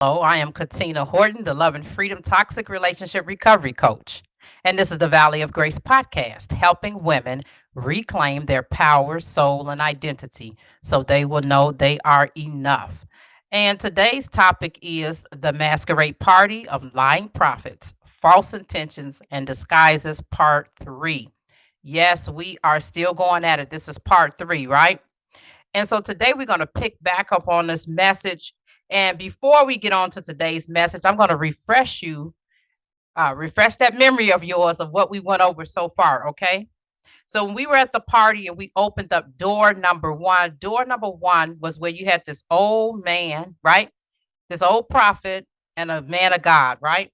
Hello, I am Katina Horton, the Love and Freedom Toxic Relationship Recovery Coach. And this is the Valley of Grace podcast, helping women reclaim their power, soul, and identity so they will know they are enough. And today's topic is the masquerade party of lying prophets, false intentions, and disguises, part three. Yes, we are still going at it. This is part three, right? And so today we're going to pick back up on this message. And before we get on to today's message, I'm going to refresh that memory of yours of what we went over so far. Okay. So when we were at the party and we opened up door number one was where you had this old man, right? This old prophet and a man of God, right?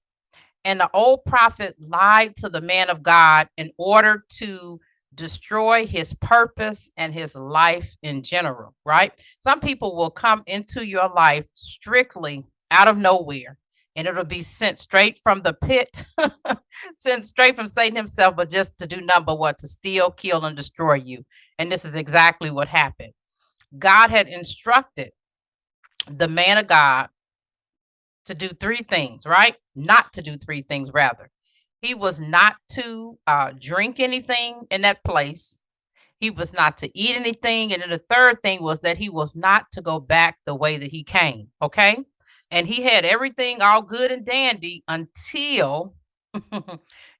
And the old prophet lied to the man of God in order to destroy his purpose and his life in general, right? Some people will come into your life strictly out of nowhere, and it'll be sent straight from the pit, sent straight from Satan himself, but just to do number what? To steal, kill, and destroy you. And this is exactly what happened. God had instructed the man of God to do three things, right? Not to do three things, rather. He was not to drink anything in that place. He was not to eat anything. And then the third thing was that he was not to go back the way that he came. Okay. And he had everything all good and dandy until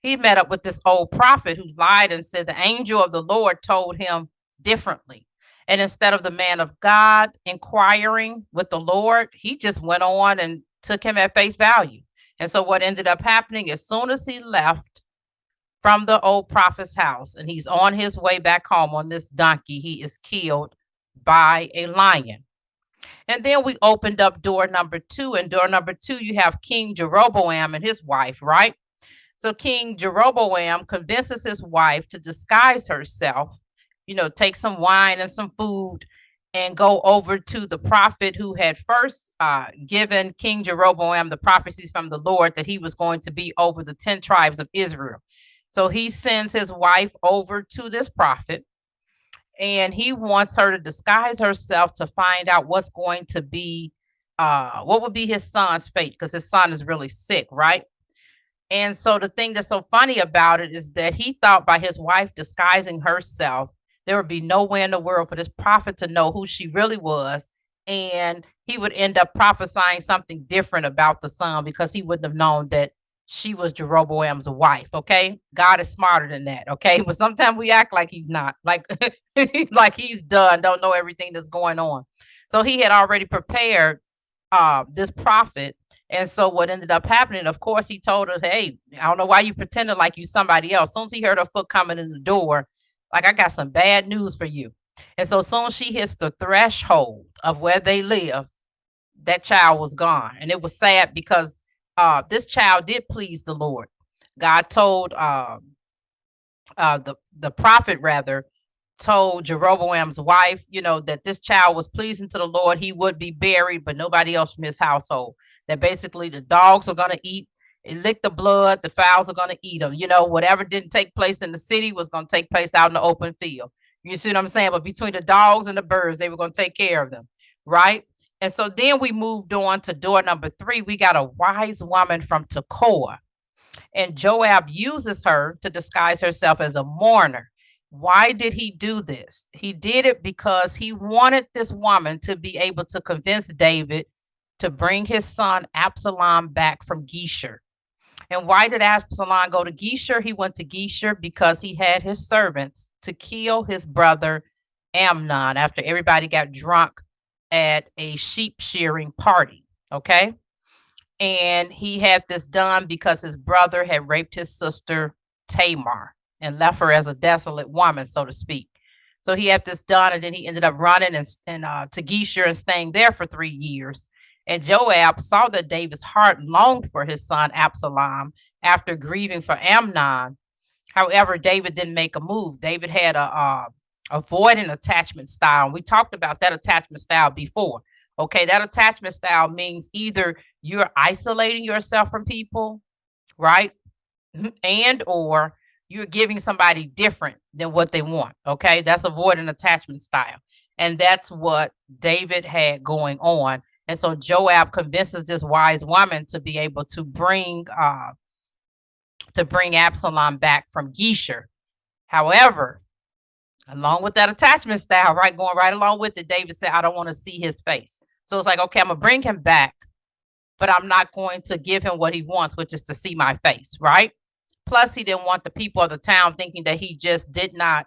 he met up with this old prophet who lied and said the angel of the Lord told him differently. And instead of the man of God inquiring with the Lord, he just went on and took him at face value. And so what ended up happening, as soon as he left from the old prophet's house and he's on his way back home on this donkey, he is killed by a lion. And then we opened up door number two. And door number two, you have King Jeroboam and his wife, right? So King Jeroboam convinces his wife to disguise herself, take some wine and some food and go over to the prophet who had first given King Jeroboam the prophecies from the Lord that he was going to be over the 10 tribes of Israel. So he sends his wife over to this prophet and he wants her to disguise herself to find out what's going to be, what would be his son's fate, because his son is really sick, right? And so the thing that's so funny about it is that he thought by his wife disguising herself, there would be no way in the world for this prophet to know who she really was. And he would end up prophesying something different about the son because he wouldn't have known that she was Jeroboam's wife. Okay. God is smarter than that. Okay. But sometimes we act like he's not, like, like he's done, don't know everything that's going on. So he had already prepared this prophet. And so what ended up happening, of course, he told her, hey, I don't know why you pretended like you somebody else. As soon as he heard her foot coming in the door, like, I got some bad news for you. And so soon as she hits the threshold of where they live, that child was gone. And it was sad because this child did please the Lord. God told the prophet, rather, told Jeroboam's wife, that this child was pleasing to the Lord. He would be buried, but nobody else from his household. That basically the dogs are going to eat, lick the blood, the fowls are going to eat them. Whatever didn't take place in the city was going to take place out in the open field. You see what I'm saying? But between the dogs and the birds, they were going to take care of them, right? And so then we moved on to door number three. We got a wise woman from Tekoa, and Joab uses her to disguise herself as a mourner. Why did he do this? He did it because he wanted this woman to be able to convince David to bring his son Absalom back from Geshur. And why did Absalom go to Geshur? He went to Geshur because he had his servants to kill his brother Amnon after everybody got drunk at a sheep shearing party. Okay. And he had this done because his brother had raped his sister Tamar and left her as a desolate woman, so to speak. So he had this done, and then he ended up running and to Geshur and staying there for 3 years. And Joab saw that David's heart longed for his son Absalom after grieving for Amnon. However, David didn't make a move. David had a avoidant attachment style. We talked about that attachment style before. Okay, that attachment style means either you're isolating yourself from people, right? And or you're giving somebody different than what they want. Okay, that's avoidant attachment style. And that's what David had going on. And so Joab convinces this wise woman to be able to bring Absalom back from Geshur. However, along with that attachment style, right, going right along with it, David said, I don't want to see his face. So it's like, okay, I'm going to bring him back, but I'm not going to give him what he wants, which is to see my face, right? Plus, he didn't want the people of the town thinking that he just did not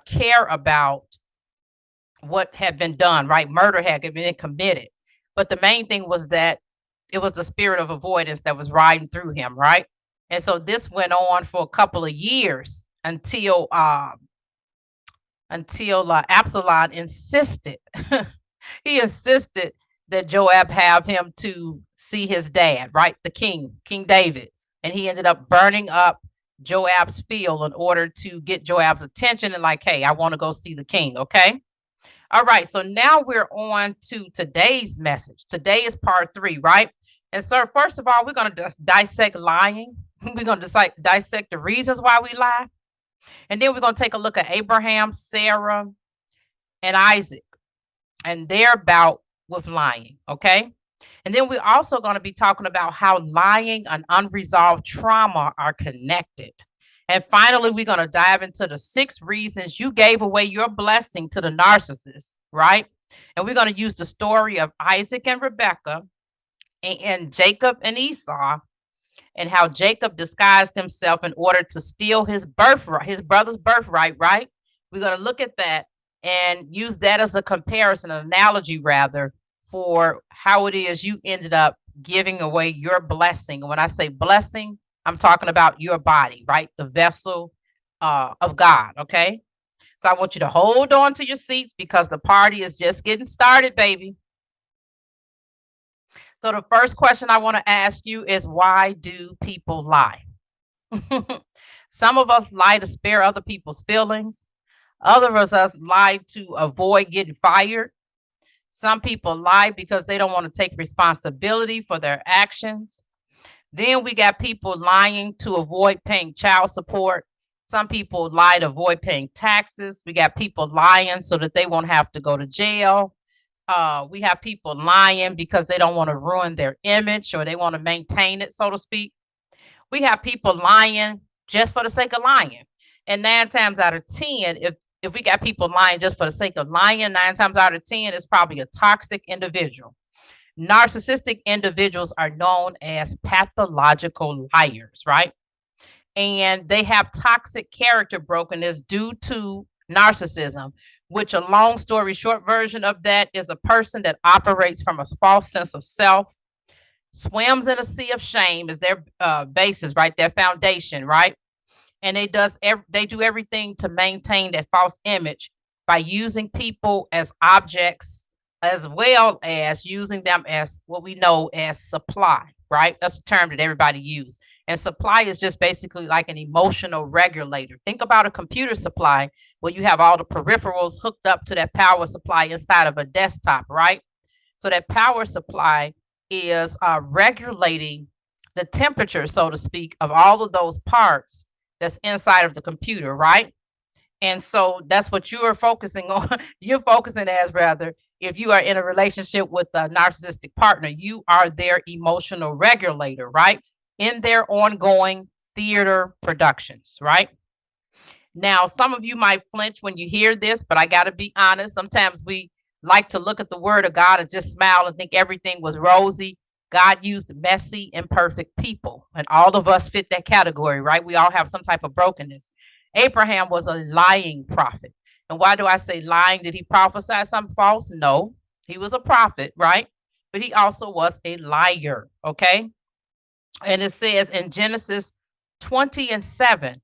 care about what had been done, right? Murder had been committed. But the main thing was that it was the spirit of avoidance that was riding through him, right? And so this went on for a couple of years until Absalom insisted. He insisted that Joab have him to see his dad, right? The king, King David. And he ended up burning up Joab's field in order to get Joab's attention and like, hey, I want to go see the king, okay? All right, so now we're on to today's message. Today is part 3, right? And so first of all, we're going to dissect lying. We're going to dissect the reasons why we lie. And then we're going to take a look at Abraham, Sarah, and Isaac and their bout with lying, okay? And then we're also going to be talking about how lying and unresolved trauma are connected. And finally, we're going to dive into the 6 reasons you gave away your blessing to the narcissist, right? And we're going to use the story of Isaac and Rebekah and Jacob and Esau, and how Jacob disguised himself in order to steal his birthright, his brother's birthright, right? We're going to look at that and use that as a comparison, an analogy rather, for how it is you ended up giving away your blessing. And when I say blessing, I'm talking about your body, right? The vessel of God, okay? So I want you to hold on to your seats because the party is just getting started, baby. So the first question I want to ask you is, why do people lie? Some of us lie to spare other people's feelings. Others of us lie to avoid getting fired. Some people lie because they don't want to take responsibility for their actions. Then we got people lying to avoid paying child support. Some people lie to avoid paying taxes. We got people lying so that they won't have to go to jail. We have people lying because they don't want to ruin their image or they want to maintain it, so to speak. We have people lying just for the sake of lying. And 9 times out of 10, if we got people lying just for the sake of lying, 9 times out of 10, it's probably a toxic individual. Narcissistic individuals are known as pathological liars, right? And they have toxic character brokenness due to narcissism, which a long story short version of that is a person that operates from a false sense of self, swims in a sea of shame is their basis, right? Their foundation, right? And they do everything to maintain that false image by using people as objects, as well as using them as what we know as supply, right? That's a term that everybody uses. And supply is just basically like an emotional regulator. Think about a computer supply where you have all the peripherals hooked up to that power supply inside of a desktop, right? So that power supply is regulating the temperature, so to speak, of all of those parts that's inside of the computer, right? And so that's what you are focusing on. You're focusing as rather, if you are in a relationship with a narcissistic partner, you are their emotional regulator, right? In their ongoing theater productions, right? Now, some of you might flinch when you hear this, but I got to be honest. Sometimes we like to look at the word of God and just smile and think everything was rosy. God used messy, imperfect people, and all of us fit that category, right? We all have some type of brokenness. Abraham was a lying prophet. And why do I say lying? Did he prophesy something false? No, he was a prophet, right? But he also was a liar, okay? And it says in Genesis 20:7,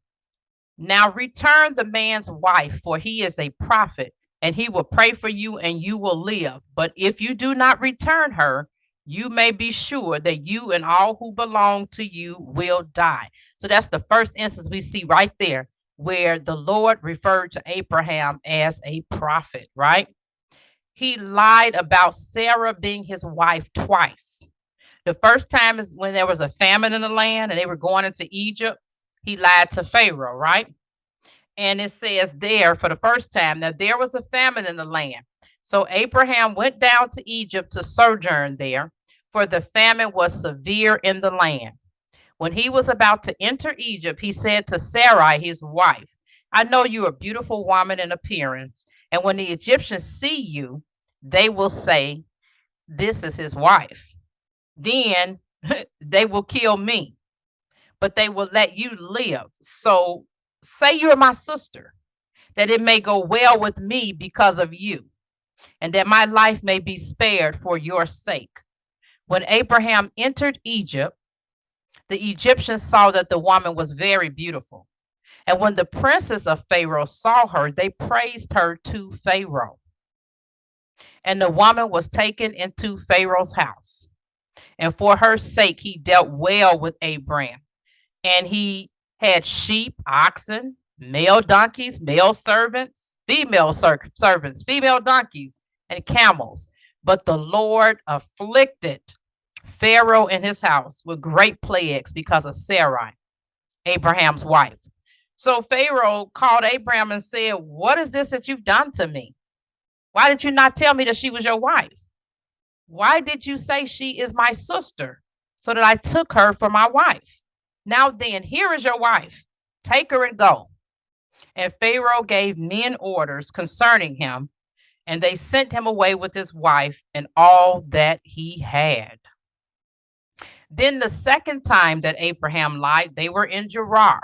now return the man's wife, for he is a prophet, and he will pray for you and you will live. But if you do not return her, you may be sure that you and all who belong to you will die. So that's the first instance we see right there where the Lord referred to Abraham as a prophet, right? He lied about Sarah being his wife twice. The first time is when there was a famine in the land and they were going into Egypt. He lied to Pharaoh, right? And it says there for the first time that there was a famine in the land. So Abraham went down to Egypt to sojourn there, for the famine was severe in the land. When he was about to enter Egypt, he said to Sarai, his wife, I know you are a beautiful woman in appearance, and when the Egyptians see you, they will say, this is his wife. Then they will kill me, but they will let you live. So say you're my sister, that it may go well with me because of you, and that my life may be spared for your sake. When Abraham entered Egypt, the Egyptians saw that the woman was very beautiful. And when the princes of Pharaoh saw her, they praised her to Pharaoh. And the woman was taken into Pharaoh's house. And for her sake, he dealt well with Abraham. And he had sheep, oxen, male donkeys, male servants, female servants, female donkeys, and camels. But the Lord afflicted Pharaoh and his house with great plagues because of Sarai, Abraham's wife. So Pharaoh called Abraham and said, what is this that you've done to me? Why did you not tell me that she was your wife? Why did you say she is my sister, so that I took her for my wife? Now then, here is your wife. Take her and go. And Pharaoh gave men orders concerning him, and they sent him away with his wife and all that he had. Then the second time that Abraham lied, they were in Gerar,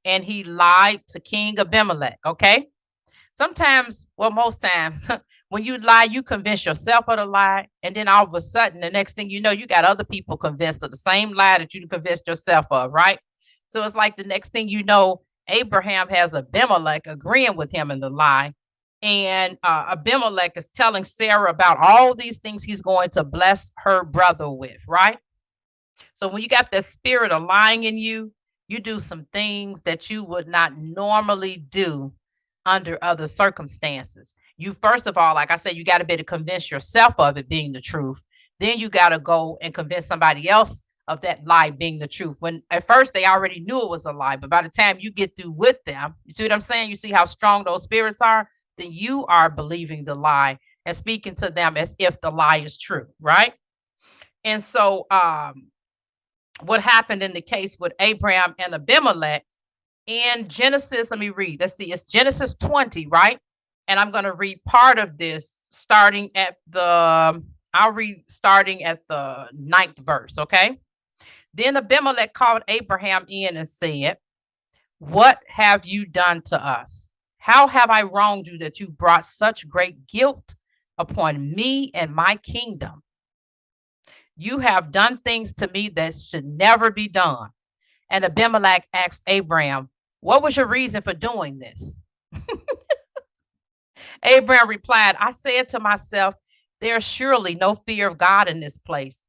and he lied to King Abimelech, okay? Sometimes, well, most times, when you lie, you convince yourself of the lie, and then all of a sudden, the next thing you know, you got other people convinced of the same lie that you convinced yourself of, right? So it's like the next thing you know, Abraham has Abimelech agreeing with him in the lie, and Abimelech is telling Sarah about all these things he's going to bless her brother with, right? So when you got that spirit of lying in you, you do some things that you would not normally do under other circumstances. You, first of all, like I said, you got to be able to convince yourself of it being the truth. Then you got to go and convince somebody else of that lie being the truth. When at first they already knew it was a lie, but by the time you get through with them, you see what I'm saying? You see how strong those spirits are? Then you are believing the lie and speaking to them as if the lie is true, right? And so what happened in the case with Abraham and Abimelech in Genesis, let me read. Let's see, it's Genesis 20, right? And I'm going to read part of this starting at the 9th verse, okay? Then Abimelech called Abraham in and said, what have you done to us? How have I wronged you that you brought such great guilt upon me and my kingdom? You have done things to me that should never be done. And Abimelech asked Abraham, what was your reason for doing this? Abraham replied, I said to myself, there's surely no fear of God in this place,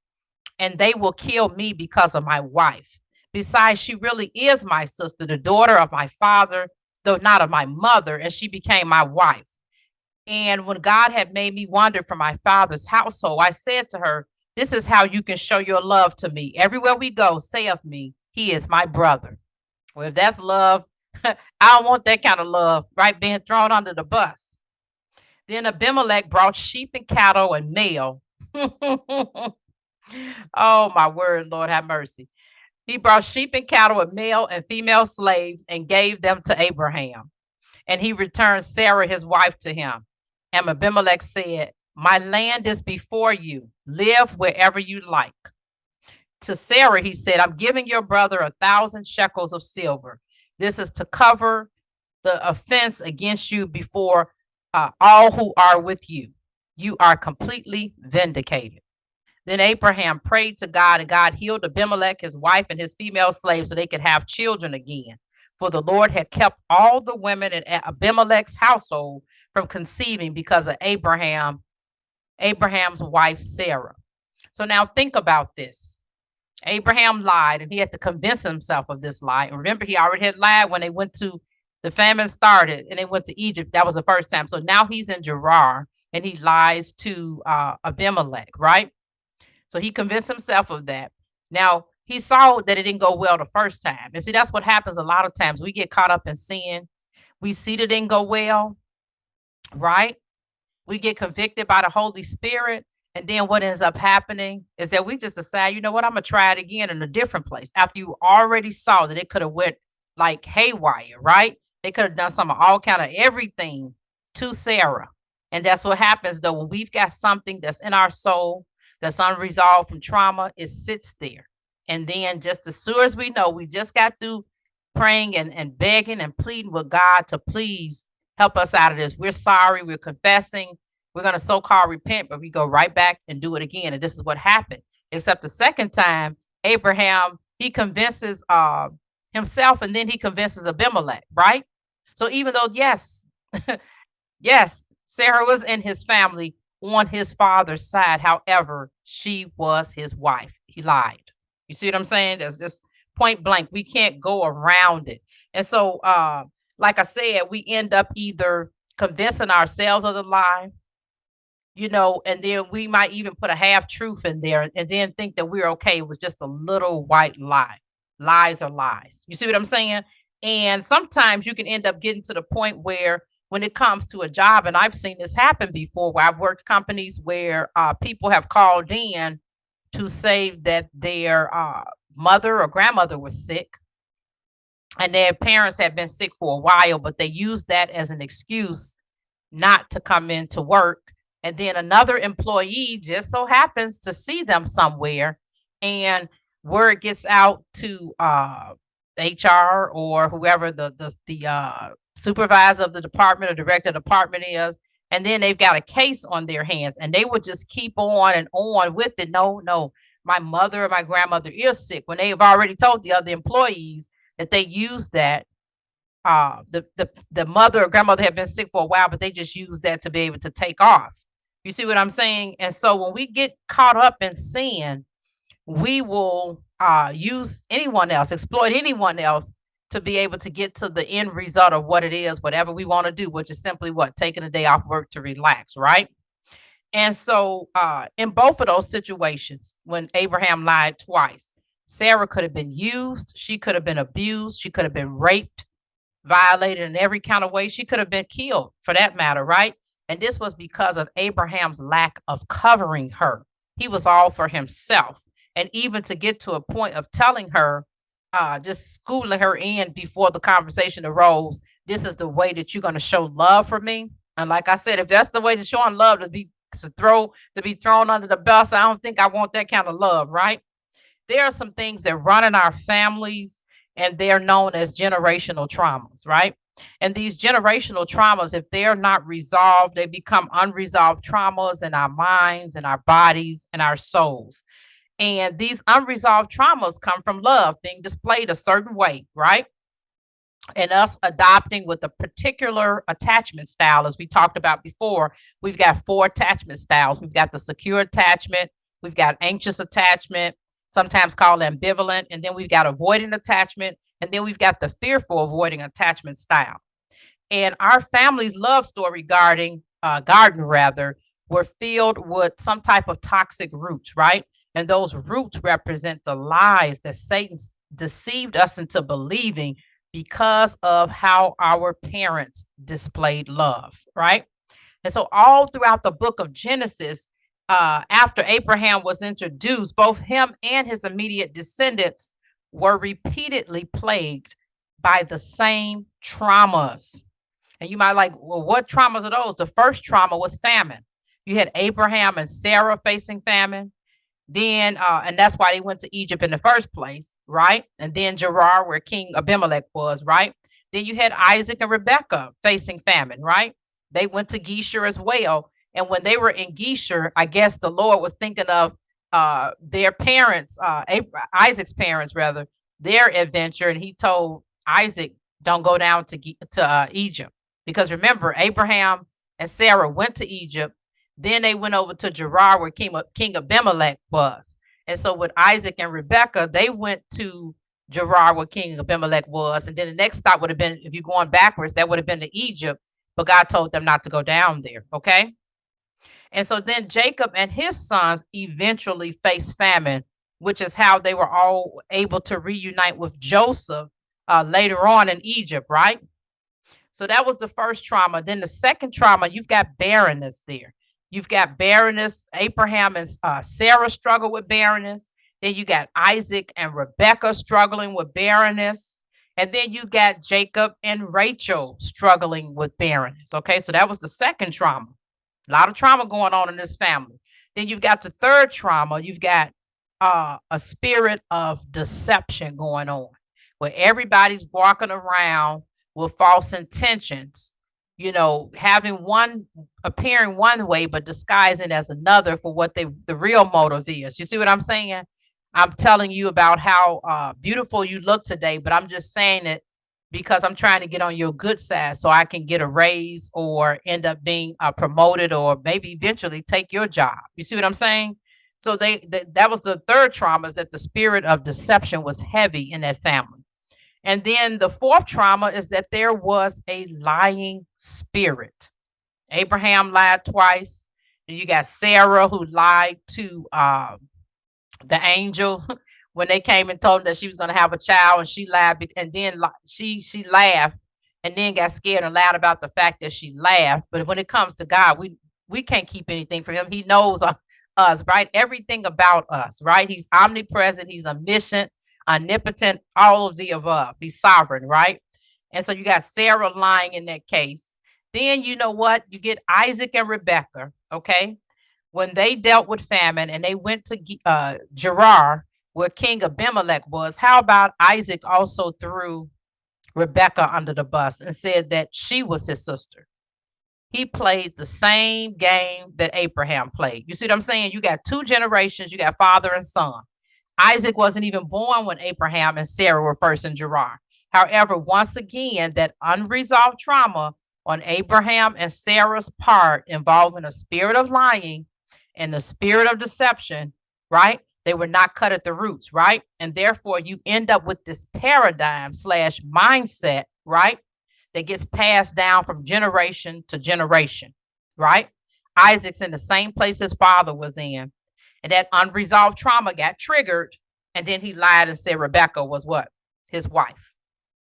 and they will kill me because of my wife. Besides, she really is my sister, the daughter of my father, though not of my mother, and she became my wife. And when God had made me wander from my father's household, I said to her, this is how you can show your love to me. Everywhere we go, say of me, he is my brother. Well, if that's love, I don't want that kind of love, right? Being thrown under the bus. Then Abimelech brought sheep and cattle and male. Oh, my word, Lord have mercy. He brought sheep and cattle and male and female slaves and gave them to Abraham. And he returned Sarah, his wife, to him. And Abimelech said, my land is before you. Live wherever you like. To Sarah, he said, I'm giving your brother 1,000 shekels of silver. This is to cover the offense against you before all who are with you. You are completely vindicated. Then Abraham prayed to God, and God healed Abimelech, his wife, and his female slaves so they could have children again. For the Lord had kept all the women in Abimelech's household from conceiving because of Abraham's wife, Sarah. So now think about this. Abraham lied, and he had to convince himself of this lie. And remember, he already had lied when they went to, the famine started, and they went to Egypt. That was the first time. So now he's in Gerar, and he lies to Abimelech, right? So he convinced himself of that. Now, he saw that it didn't go well the first time. And see, that's what happens a lot of times. We get caught up in sin. We see that it didn't go well, right? We get convicted by the Holy Spirit. And then what ends up happening is that we just decide, you know what, I'm gonna try it again in a different place. After you already saw that it could have went like haywire, right? They could have done some of all kind of everything to Sarah. And that's what happens though when we've got something that's in our soul that's unresolved from trauma, it sits there. And then just as soon as we know, we just got through praying and begging and pleading with God to please help us out of this. We're sorry, we're confessing, we're going to so-called repent, but we go right back and do it again. And this is what happened. Except the second time, Abraham, he convinces himself and then he convinces Abimelech, right? So even though, yes, yes, Sarah was in his family on his father's side. However, she was his wife. He lied. You see what I'm saying? That's just point blank. We can't go around it. And so, like I said, we end up either convincing ourselves of the lie, you know, and then we might even put a half truth in there and then think that we're okay. It was just a little white lie. Lies are lies. You see what I'm saying? And sometimes you can end up getting to the point where when it comes to a job, and I've seen this happen before, where I've worked companies where people have called in to say that their mother or grandmother was sick and their parents had been sick for a while, but they used that as an excuse not to come into work. And then another employee just so happens to see them somewhere, and word gets out to HR or whoever the supervisor of the department or director of the department is, and then they've got a case on their hands, and they would just keep on and on with it. No, my mother or my grandmother is sick, when they've already told the other employees that they used that. The mother or grandmother had been sick for a while, but they just used that to be able to take off. You see what I'm saying? And so when we get caught up in sin, we will use anyone else, exploit anyone else to be able to get to the end result of what it is, whatever we want to do, which is simply what? Taking a day off work to relax, right? And so in both of those situations, when Abraham lied twice, Sarah could have been used, she could have been abused, she could have been raped, violated in every kind of way. She could have been killed for that matter, right? And this was because of Abraham's lack of covering her. He was all for himself. And even to get to a point of telling her, just schooling her in before the conversation arose, this is the way that you're going to show love for me. And like I said, if that's the way to show love, to be thrown under the bus, I don't think I want that kind of love, right? There are some things that run in our families, and they're known as generational traumas, right? And these generational traumas, if they're not resolved, they become unresolved traumas in our minds and our bodies and our souls. And these unresolved traumas come from love being displayed a certain way, right? And us adopting with a particular attachment style, as we talked about before. We've got 4 attachment styles. We've got the secure attachment, we've got anxious attachment, sometimes called ambivalent, and then we've got avoidant attachment, and then we've got the fearful avoiding attachment style. And our family's love story garden rather, were filled with some type of toxic roots, right? And those roots represent the lies that Satan deceived us into believing because of how our parents displayed love, right? And so all throughout the book of Genesis, after Abraham was introduced, both him and his immediate descendants were repeatedly plagued by the same traumas. And you might like, well, what traumas are those? The first trauma was famine. You had Abraham and Sarah facing famine. Then, and that's why they went to Egypt in the first place, right? And then Gerar, where King Abimelech was, right? Then you had Isaac and Rebekah facing famine, right? They went to Gerar as well. And when they were in Gerar, I guess the Lord was thinking of their parents, Isaac's parents, rather, their adventure. And he told Isaac, don't go down to Egypt. Because remember, Abraham and Sarah went to Egypt. Then they went over to Gerar, where King Abimelech was. And so with Isaac and Rebekah, they went to Gerar, where King Abimelech was. And then the next stop would have been, if you're going backwards, that would have been to Egypt. But God told them not to go down there, okay? And so then Jacob and his sons eventually faced famine, which is how they were all able to reunite with Joseph later on in Egypt, right? So that was the first trauma. Then the second trauma, you've got barrenness there. You've got barrenness. Abraham and Sarah struggle with barrenness. Then you got Isaac and Rebekah struggling with barrenness. And then you got Jacob and Rachel struggling with barrenness. Okay, so that was the second trauma. A lot of trauma going on in this family. Then you've got the third trauma. You've got a spirit of deception going on, where everybody's walking around with false intentions, having appearing one way, but disguising as another for what the real motive is. You see what I'm saying? I'm telling you about how beautiful you look today, but I'm just saying it because I'm trying to get on your good side so I can get a raise or end up being promoted or maybe eventually take your job. You see what I'm saying? So that was the third trauma, is that the spirit of deception was heavy in that family. And then the fourth trauma is that there was a lying spirit. Abraham lied twice. And you got Sarah, who lied to the angel when they came and told her that she was going to have a child, and she lied, and then she laughed and then got scared and lied about the fact that she laughed. But when it comes to God, we can't keep anything from him. He knows us, right? Everything about us, right? He's omnipresent. He's omniscient, omnipotent, all of the above. He's sovereign, right? And so you got Sarah lying in that case. Then you know what? You get Isaac and Rebekah, okay? When they dealt with famine and they went to Gerar, where King Abimelech was, how about Isaac also threw Rebekah under the bus and said that she was his sister? He played the same game that Abraham played. You see what I'm saying? You got two generations. You got father and son. Isaac wasn't even born when Abraham and Sarah were first in Gerar. However, once again, that unresolved trauma on Abraham and Sarah's part, involving a spirit of lying and the spirit of deception, right? They were not cut at the roots, right? And therefore, you end up with this paradigm / mindset, right? That gets passed down from generation to generation, right? Isaac's in the same place his father was in. And that unresolved trauma got triggered. And then he lied and said Rebekah was what? His wife.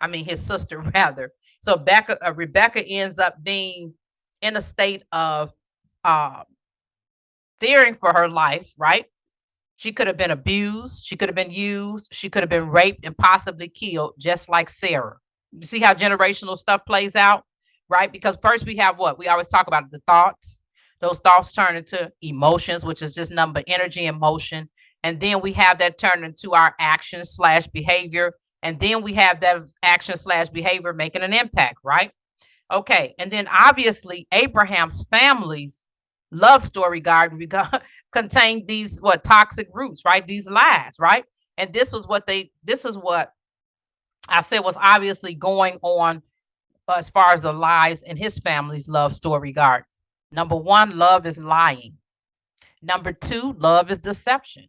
I mean, his sister, rather. So Rebekah ends up being in a state of fearing for her life, right? She could have been abused. She could have been used. She could have been raped and possibly killed, just like Sarah. You see how generational stuff plays out, right? Because first we have what? We always talk about the thoughts. Those thoughts turn into emotions, which is just number energy and motion. And then we have that turn into our action / behavior. And then we have that action / behavior making an impact, right? Okay. And then obviously Abraham's family's love story garden contained these toxic roots, right? These lies, right? And this is what I said was obviously going on as far as the lies in his family's love story garden. Number one, love is lying. Number two, love is deception.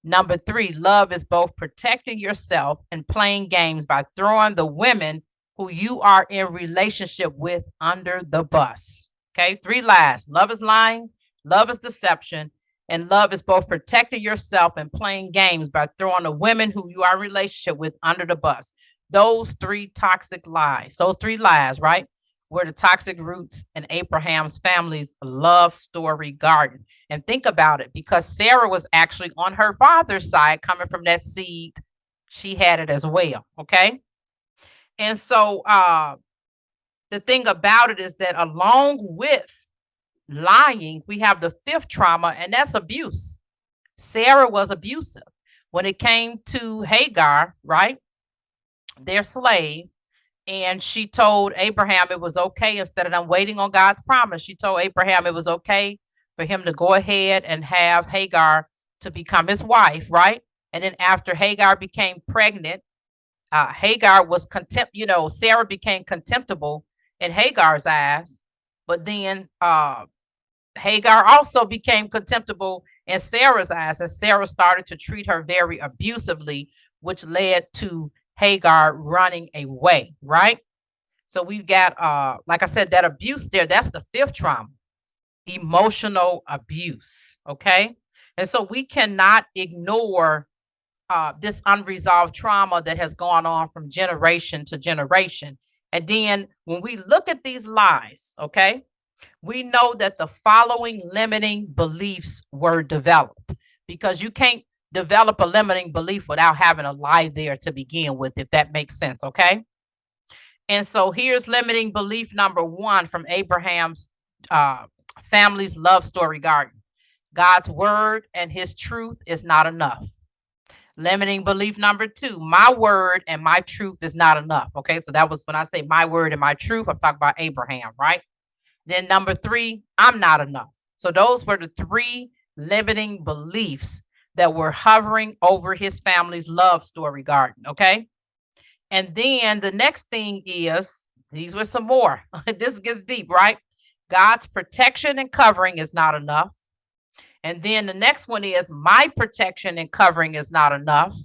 Number three, love is both protecting yourself and playing games by throwing the women who you are in relationship with under the bus. Okay, 3 lies. Love is lying, love is deception, and love is both protecting yourself and playing games by throwing the women who you are in relationship with under the bus. Those 3 toxic lies, those 3 lies, right, were the toxic roots in Abraham's family's love story garden. And think about it, because Sarah was actually on her father's side, coming from that seed, she had it as well, okay? And so the thing about it is that along with lying, we have the 5th trauma, and that's abuse. Sarah was abusive. When it came to Hagar, right, their slave, and she told Abraham it was okay, instead of them waiting on God's promise, she told Abraham it was okay for him to go ahead and have Hagar to become his wife, right? And then after Hagar became pregnant, Hagar was Sarah became contemptible in Hagar's eyes, but then Hagar also became contemptible in Sarah's eyes, and Sarah started to treat her very abusively, which led to Hagar running away, right? So we've got, like I said, that abuse there, that's the 5th trauma, emotional abuse, okay? And so we cannot ignore this unresolved trauma that has gone on from generation to generation. And then when we look at these lies, okay, we know that the following limiting beliefs were developed, because you can't develop a limiting belief without having a lie there to begin with, if that makes sense, okay? And so here's limiting belief number one from Abraham's uh, family's love story garden. God's word and his truth is not enough. Limiting belief number two, my word and my truth is not enough. Okay, so that was when I say my word and my truth, I'm talking about Abraham, right? Then number three, I'm not enough. So those were the three limiting beliefs that were hovering over his family's love story garden. Okay. And then the next thing is, these were some more. This gets deep, right? God's protection and covering is not enough. And then the next one is, my protection and covering is not enough.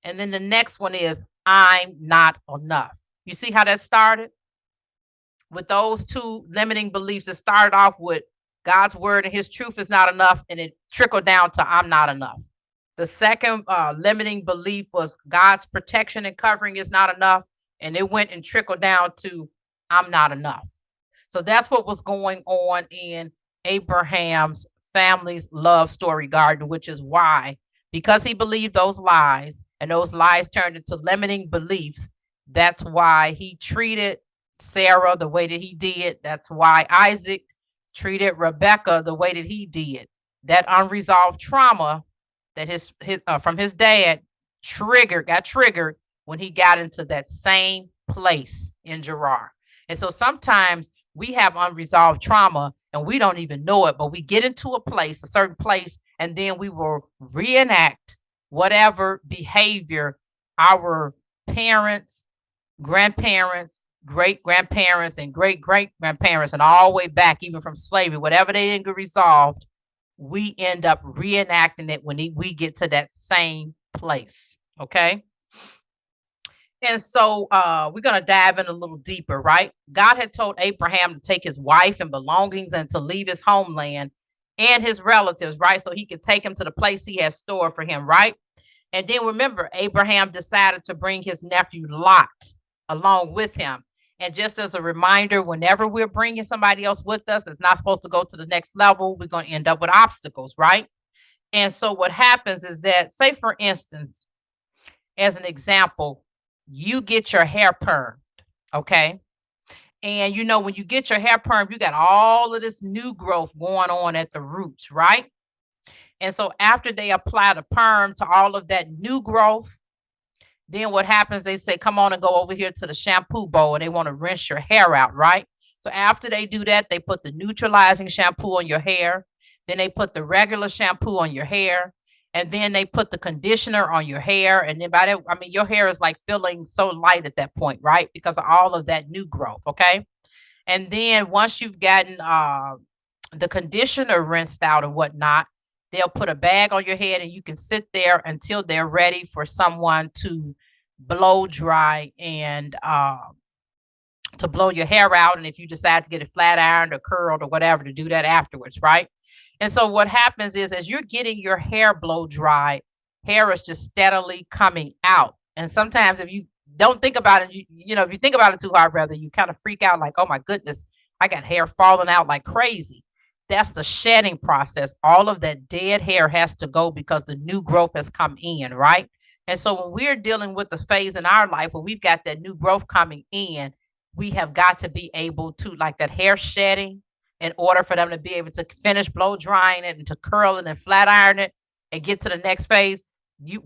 And then the next one is, I'm not enough. You see how that started? With those two limiting beliefs, it started off with God's word and his truth is not enough, and it trickled down to I'm not enough. The second limiting belief was God's protection and covering is not enough, and it went and trickled down to I'm not enough. So that's what was going on in Abraham's family's love story garden, which is why, because he believed those lies and those lies turned into limiting beliefs, that's why he treated Sarah the way that he did. That's why Isaac treated Rebecca the way that he did. That unresolved trauma that his from his dad got triggered when he got into that same place in Gerar. And so sometimes we have unresolved trauma and we don't even know it, but we get into a certain place, and then we will reenact whatever behavior our parents, grandparents, great grandparents, and great great grandparents, and all the way back, even from slavery, whatever they didn't get resolved, we end up reenacting it when we get to that same place. Okay. And so we're going to dive in a little deeper, right? God had told Abraham to take his wife and belongings and to leave his homeland and his relatives, right? So he could take him to the place he has stored for him, right? And then remember, Abraham decided to bring his nephew Lot along with him. And just as a reminder, whenever we're bringing somebody else with us, it's not supposed to go to the next level. We're going to end up with obstacles, right? And so what happens is that, say, for instance, as an example, you get your hair permed, okay? And you know, when you get your hair permed, you got all of this new growth going on at the roots, right? And so after they apply the perm to all of that new growth, then what happens, they say, come on and go over here to the shampoo bowl, and they want to rinse your hair out, right? So after they do that, they put the neutralizing shampoo on your hair. Then they put the regular shampoo on your hair. And then they put the conditioner on your hair. And then by that, I mean, your hair is like feeling so light at that point, right? Because of all of that new growth, okay? And then once you've gotten the conditioner rinsed out and whatnot, they'll put a bag on your head and you can sit there until they're ready for someone to blow dry and to blow your hair out. And if you decide to get it flat ironed or curled or whatever, to do that afterwards, right? And so what happens is, as you're getting your hair blow dry, hair is just steadily coming out. And sometimes if you don't think about it, you know, if you think about it too hard, rather, you kind of freak out like, oh my goodness, I got hair falling out like crazy. That's the shedding process. All of that dead hair has to go because the new growth has come in, right? And so when we're dealing with the phase in our life where we've got that new growth coming in, we have got to be able to, like that hair shedding, in order for them to be able to finish blow drying it and to curl it and flat iron it and get to the next phase,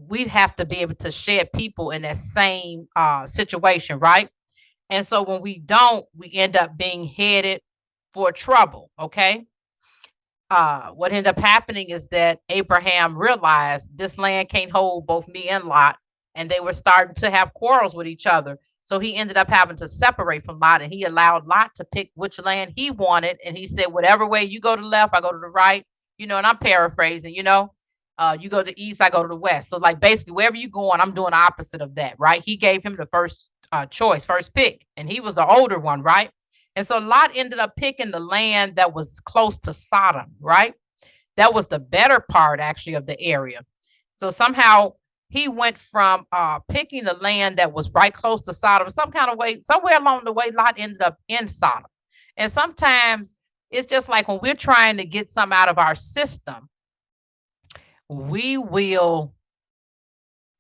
we have to be able to shed people in that same situation, right? And so when we don't, we end up being headed for trouble, okay? What ended up happening is that Abraham realized this land can't hold both me and Lot, and they were starting to have quarrels with each other. So he ended up having to separate from Lot, and he allowed Lot to pick which land he wanted. And he said, whatever way you go to the left, I go to the right, you know, and I'm paraphrasing, you know, you go to the east, I go to the west. So like basically wherever you going, I'm doing the opposite of that, right? He gave him the first choice, first pick, and he was the older one, right? And so Lot ended up picking the land that was close to Sodom, right? That was the better part actually of the area. So somehow he went from picking the land that was right close to Sodom, some kind of way, somewhere along the way, Lot ended up in Sodom. And sometimes it's just like when we're trying to get some out of our system, we will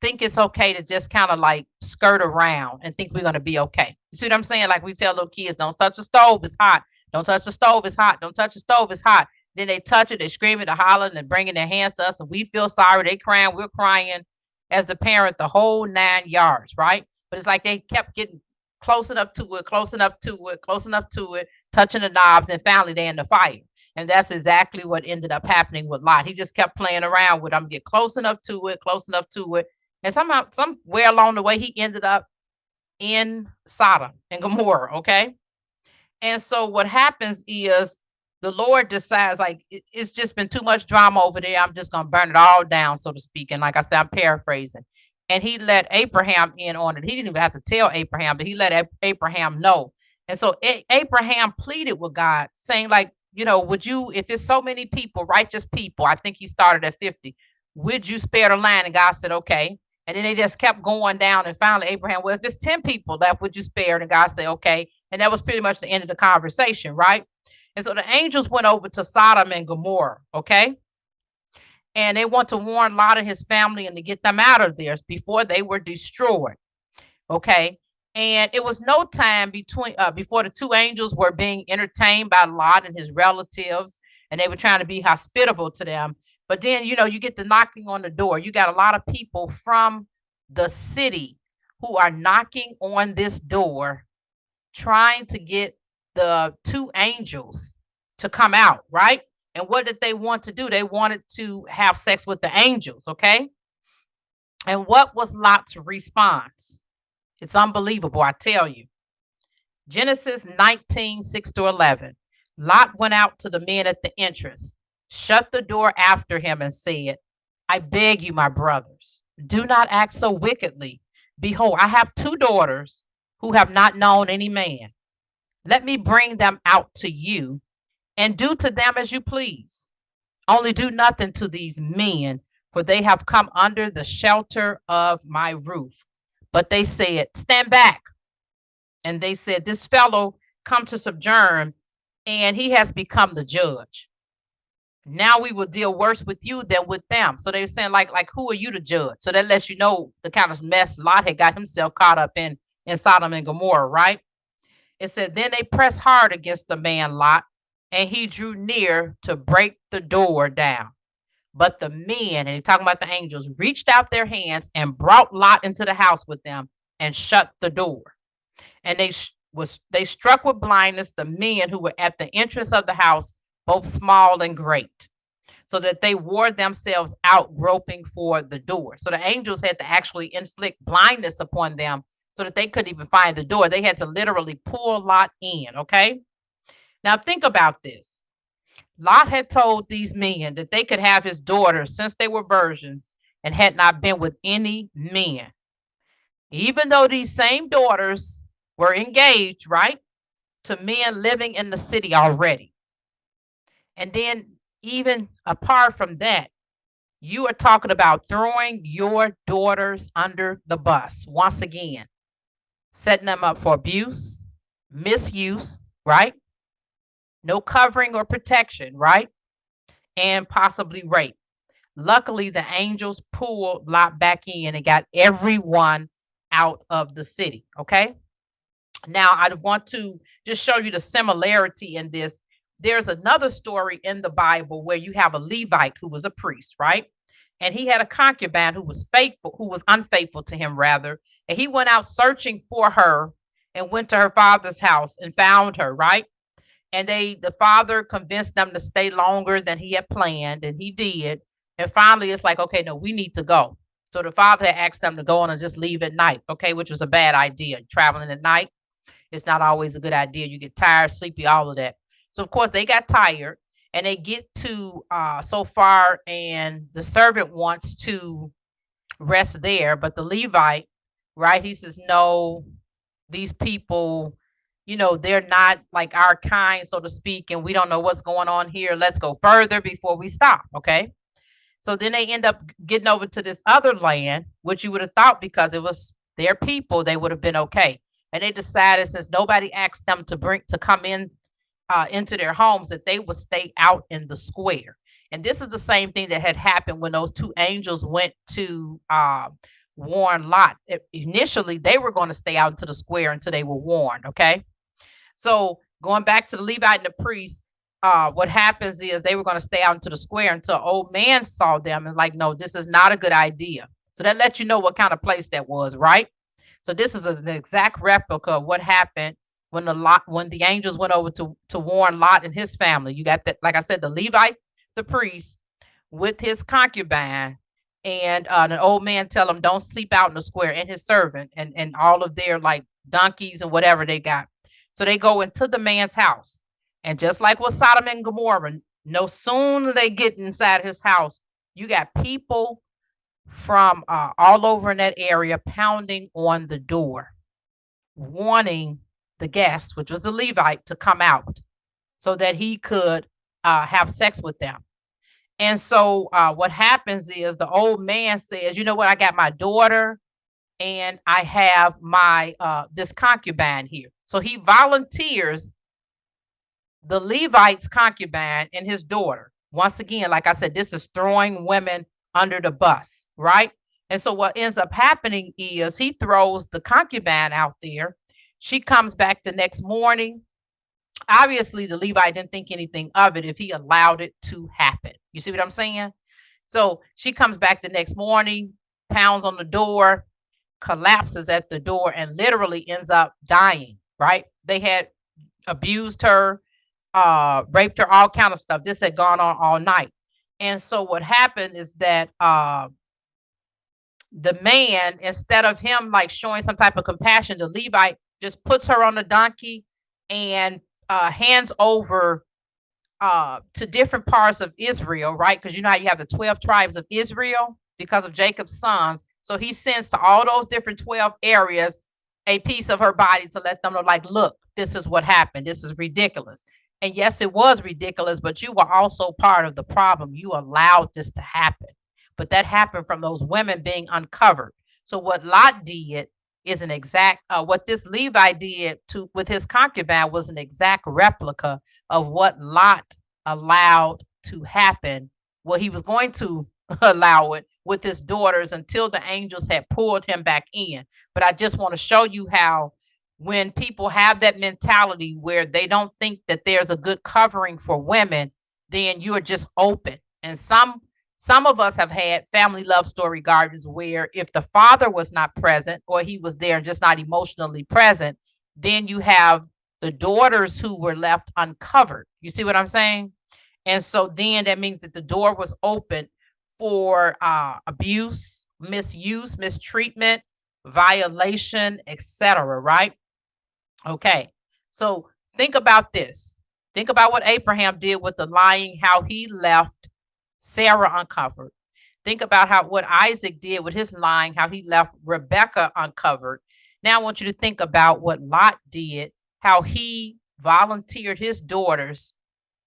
think it's okay to just kind of like skirt around and think we're going to be okay. You see what I'm saying? Like we tell little kids, don't touch the stove, it's hot. Don't touch the stove, it's hot. Don't touch the stove, it's hot. Then they touch it, they scream it, they hollering and bringing their hands to us, and we feel sorry. They crying, we're crying as the parent, the whole 9 yards, right? But it's like they kept getting close enough to it, close enough to it, close enough to it, touching the knobs, and finally they're in the fire. And that's exactly what ended up happening with Lot. He just kept playing around with them, get close enough to it, close enough to it. And somehow, somewhere along the way, he ended up in Sodom and Gomorrah, okay? And so what happens is the Lord decides, like, it's just been too much drama over there. I'm just going to burn it all down, so to speak. And like I said, I'm paraphrasing. And he let Abraham in on it. He didn't even have to tell Abraham, but he let Abraham know. And so Abraham pleaded with God, saying, like, you know, would you, if it's so many people, righteous people, I think he started at 50, would you spare the land? And God said, okay. And then they just kept going down. And finally, Abraham, well, if it's 10 people left, would you spare? And God said, okay. And that was pretty much the end of the conversation, right? And so the angels went over to Sodom and Gomorrah, okay? And they want to warn Lot and his family and to get them out of there before they were destroyed, okay? And it was no time between before the two angels were being entertained by Lot and his relatives, and they were trying to be hospitable to them. But then, you know, you get the knocking on the door. You got a lot of people from the city who are knocking on this door, trying to get the two angels to come out, right? And what did they want to do? They wanted to have sex with the angels, okay? And what was Lot's response? It's unbelievable, I tell you. Genesis 19, 6-11. Lot went out to the men at the entrance, shut the door after him, and said, I beg you, my brothers, do not act so wickedly. Behold, I have 2 daughters who have not known any man. Let me bring them out to you, and do to them as you please. Only do nothing to these men, for they have come under the shelter of my roof. But they said, stand back. And they said, this fellow come to sojourn, and he has become the judge. Now we will deal worse with you than with them. So they were saying, like, who are you to judge? So that lets you know the kind of mess Lot had got himself caught up in Sodom and Gomorrah, right? It said, then they pressed hard against the man Lot, and he drew near to break the door down. But the men, and he's talking about the angels, reached out their hands and brought Lot into the house with them and shut the door. And they struck with blindness the men who were at the entrance of the house, both small and great, so that they wore themselves out groping for the door. So the angels had to actually inflict blindness upon them so that they couldn't even find the door. They had to literally pull Lot in, okay? Now think about this. Lot had told these men that they could have his daughters since they were virgins and had not been with any men. Even though these same daughters were engaged, right, to men living in the city already. And then even apart from that, you are talking about throwing your daughters under the bus once again, setting them up for abuse, misuse, right? No covering or protection, right? And possibly rape. Luckily, the angels pulled Lot back in and got everyone out of the city, okay? Now, I want to just show you the similarity in this. There's another story in the Bible where you have a Levite who was a priest, right? And he had a concubine who was unfaithful to him, rather. And he went out searching for her and went to her father's house and found her, right? And the father convinced them to stay longer than he had planned, and he did. And finally, it's like, okay, no, we need to go. So the father had asked them to go on and just leave at night, okay, which was a bad idea. Traveling at night, it's not always a good idea. You get tired, sleepy, all of that. So, of course, they got tired, and they get to so far, and the servant wants to rest there. But the Levite, right, he says, no, these people, you know, they're not like our kind, so to speak, and we don't know what's going on here. Let's go further before we stop, okay? So then they end up getting over to this other land, which you would have thought because it was their people, they would have been okay. And they decided, since nobody asked them to come in into their homes, that they would stay out in the square. And this is the same thing that had happened when those two angels went to warn Lot. Initially, they were going to stay out into the square until they were warned. Okay. So going back to the Levite and the priest, what happens is they were going to stay out into the square until an old man saw them and like, no, this is not a good idea. So that lets you know what kind of place that was, right? So this is an exact replica of what happened when the angels went over to warn Lot and his family. You got that, like I said, the Levite, the priest, with his concubine, and an old man tell him don't sleep out in the square, and his servant and all of their like donkeys and whatever they got. So they go into the man's house, and just like with Sodom and Gomorrah, no sooner they get inside his house, you got people from all over in that area pounding on the door, wanting the guest, which was the Levite, to come out so that he could have sex with them. And so what happens is the old man says, you know what, I got my daughter and I have my this concubine here. So he volunteers the Levite's concubine and his daughter. Once again, like I said, this is throwing women under the bus, right? And so what ends up happening is he throws the concubine out there. She comes back the next morning. Obviously, the Levite didn't think anything of it if he allowed it to happen. You see what I'm saying? So she comes back the next morning, pounds on the door, collapses at the door, and literally ends up dying, right? They had abused her, raped her, all kind of stuff. This had gone on all night. And so what happened is that the man, instead of him like showing some type of compassion, the Levite just puts her on the donkey and hands over to different parts of Israel, right? Because you know how you have the 12 tribes of Israel because of Jacob's sons. So he sends to all those different 12 areas a piece of her body to let them know, like, look, this is what happened. This is ridiculous. And yes, it was ridiculous, but you were also part of the problem. You allowed this to happen. But that happened from those women being uncovered. So what Lot did is an exact, what this Levi did with his concubine was an exact replica of what Lot allowed to happen. Well, he was going to allow it with his daughters until the angels had pulled him back in. But I just want to show you how when people have that mentality where they don't think that there's a good covering for women, then you're just open. And some of us have had family love story gardens where if the father was not present or he was there and just not emotionally present, then you have the daughters who were left uncovered. You see what I'm saying? And so then that means that the door was open for abuse, misuse, mistreatment, violation, etc. Right? Okay. So think about this. Think about what Abraham did with the lying, how he left Sarah uncovered. Think about what Isaac did with his lying, how he left Rebecca uncovered. Now I want you to think about what Lot did, how he volunteered his daughters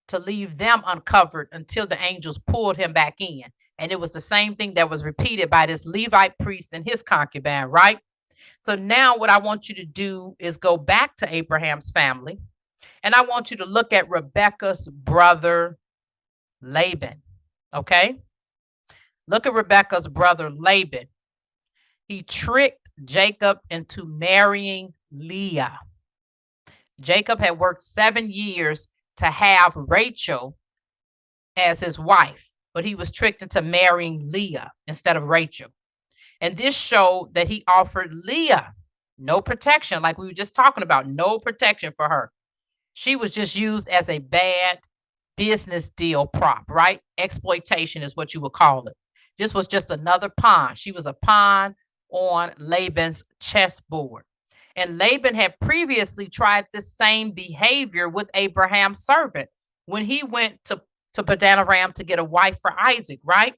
to leave them uncovered until the angels pulled him back in. And it was the same thing that was repeated by this Levite priest and his concubine, right? So now what I want you to do is go back to Abraham's family, and I want you to look at Rebecca's brother, Laban. Okay? Look at Rebecca's brother, Laban. He tricked Jacob into marrying Leah. Jacob had worked 7 years to have Rachel as his wife, but he was tricked into marrying Leah instead of Rachel. And this showed that he offered Leah no protection, like we were just talking about, no protection for her. She was just used as a bad business deal prop, right? Exploitation is what you would call it. This was just another pawn. She was a pawn on Laban's chessboard. And Laban had previously tried the same behavior with Abraham's servant when he went to Padanaram to get a wife for Isaac, right?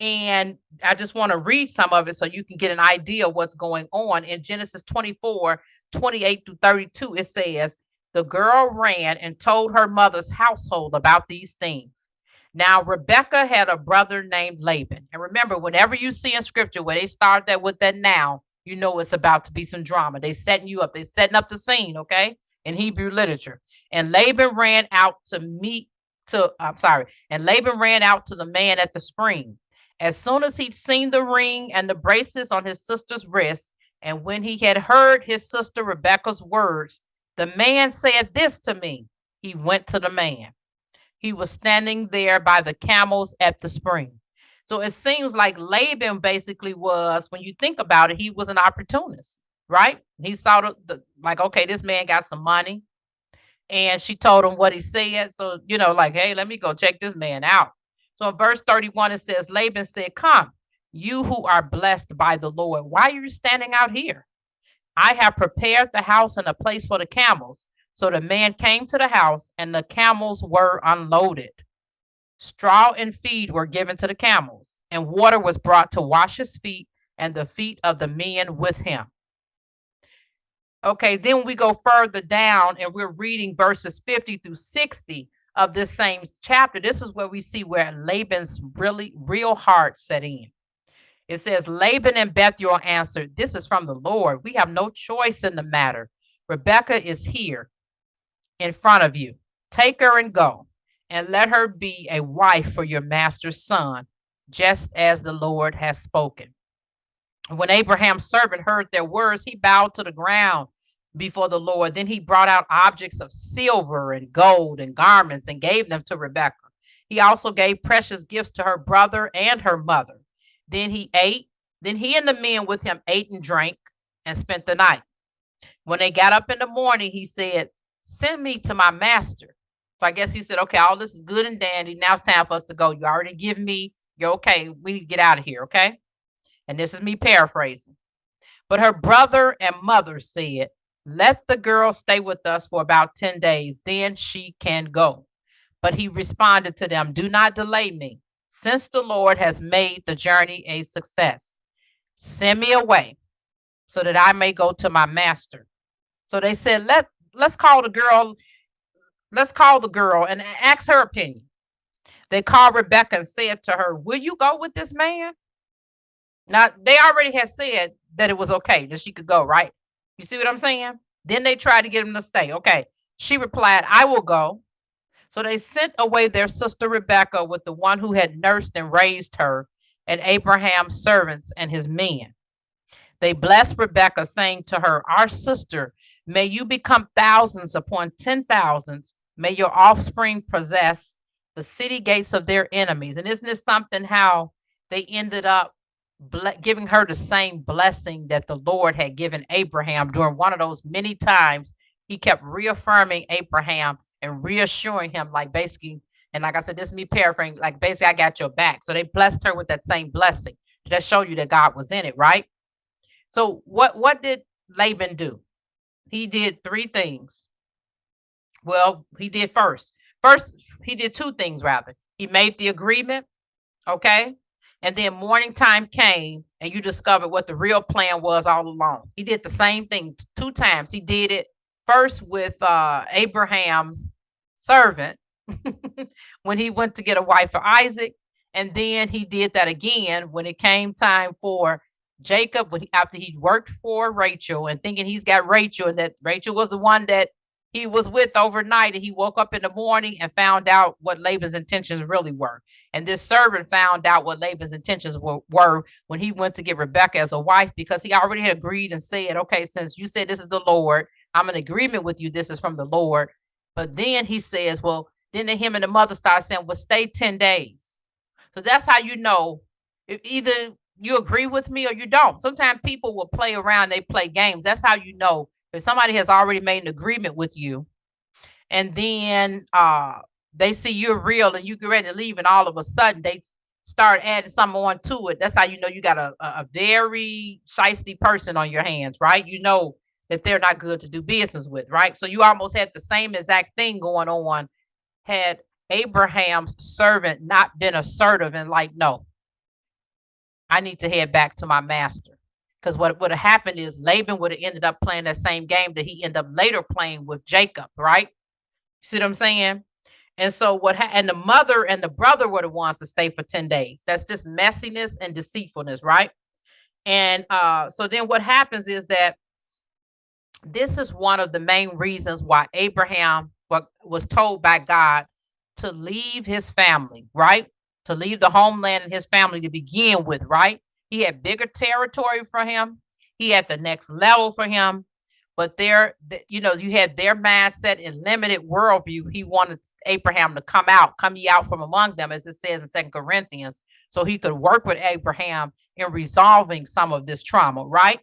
And I just want to read some of it so you can get an idea of what's going on. In Genesis 24:28-32, it says, the girl ran and told her mother's household about these things. Now, Rebecca had a brother named Laban. And remember, whenever you see in scripture where they start that with that now, you know it's about to be some drama. They setting you up. They setting up the scene, okay, in Hebrew literature. And Laban ran out to meet to, and Laban ran out to the man at the spring. As soon as he'd seen the ring and the bracelets on his sister's wrist, and when he had heard his sister Rebekah's words, the man said this to me. He went to the man. He was standing there by the camels at the spring. So it seems like Laban basically was, when you think about it, he was an opportunist, right? He saw like, okay, this man got some money. And she told him what he said. So, like, hey, let me go check this man out. So in verse 31, it says, Laban said, come, you who are blessed by the Lord, why are you standing out here? I have prepared the house and a place for the camels. So the man came to the house and the camels were unloaded. Straw and feed were given to the camels, and water was brought to wash his feet and the feet of the men with him. Okay, then we go further down and we're reading verses 50 through 60 of this same chapter. This is where we see where Laban's real heart set in. It says, Laban and Bethuel answered, this is from the Lord. We have no choice in the matter. Rebekah is here in front of you. Take her and go, and let her be a wife for your master's son, just as the Lord has spoken. When Abraham's servant heard their words, he bowed to the ground before the Lord. Then he brought out objects of silver and gold and garments and gave them to Rebekah. He also gave precious gifts to her brother and her mother. Then he ate. Then he and the men with him ate and drank and spent the night. When they got up in the morning, he said, send me to my master. So I guess he said, okay, all this is good and dandy. Now it's time for us to go. You already give me, you're okay. We need to get out of here, okay? And this is me paraphrasing. But her brother and mother said, let the girl stay with us for about 10 days. Then she can go. But he responded to them, do not delay me, since the Lord has made the journey a success. Send me away so that I may go to my master. So they said, let's call the girl. Let's call the girl and ask her opinion. They called Rebekah and said to her, will you go with this man? Now, they already had said that it was okay, that she could go, right? You see what I'm saying? Then they tried to get him to stay. Okay. She replied, I will go. So they sent away their sister Rebekah with the one who had nursed and raised her, and Abraham's servants and his men. They blessed Rebekah, saying to her, our sister, may you become thousands upon 10,000s. May your offspring possess the city gates of their enemies. And isn't this something how they ended up giving her the same blessing that the Lord had given Abraham during one of those many times? He kept reaffirming Abraham and reassuring him, like basically, and like I said, this is me paraphrasing, like basically, I got your back. So they blessed her with that same blessing to show you that God was in it, right? So what did Laban do? He did three things. Well, he did first, he did two things rather. He made the agreement, okay? And then morning time came and you discovered what the real plan was all along. He did the same thing two times. He did it first with Abraham's servant when he went to get a wife for Isaac. And then he did that again when it came time for Jacob, after he worked for Rachel and thinking he's got Rachel and that Rachel was the one that he was with overnight, and he woke up in the morning and found out what Laban's intentions really were. And this servant found out what Laban's intentions were when he went to get Rebekah as a wife, because he already had agreed and said, okay, since you said this is the Lord, I'm in agreement with you. This is from the Lord. But then he says, well, then him and the mother start saying, well, stay 10 days. So that's how you know if either you agree with me or you don't. Sometimes people will play around, they play games. That's how you know if somebody has already made an agreement with you, and then they see you're real and you get ready to leave, and all of a sudden they start adding something on to it. That's how you know you got a very shiesty person on your hands, right? You know that they're not good to do business with, right? So you almost had the same exact thing going on had Abraham's servant not been assertive and like, no, I need to head back to my master. Because what would have happened is Laban would have ended up playing that same game that he ended up later playing with Jacob, right? You see what I'm saying? And so and the mother and the brother were the ones to stay for 10 days. That's just messiness and deceitfulness, right? And so then what happens is that this is one of the main reasons why Abraham was told by God to leave his family, right? To leave the homeland and his family to begin with, right? He had bigger territory for him. He had the next level for him. But you had their mindset and limited worldview. He wanted Abraham to come ye out from among them, as it says in 2 Corinthians, so he could work with Abraham in resolving some of this trauma, right?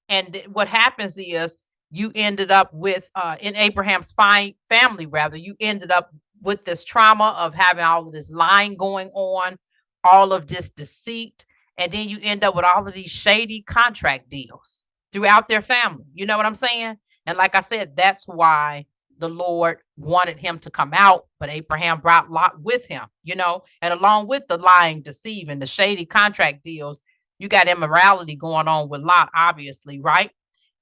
And what happens is you ended up with, in Abraham's family, rather, you ended up with this trauma of having all of this lying going on, all of this deceit, and then you end up with all of these shady contract deals throughout their family. You know what I'm saying? And like I said, that's why the Lord wanted him to come out, but Abraham brought Lot with him, and along with the lying, deceiving, the shady contract deals, you got immorality going on with Lot, obviously, right?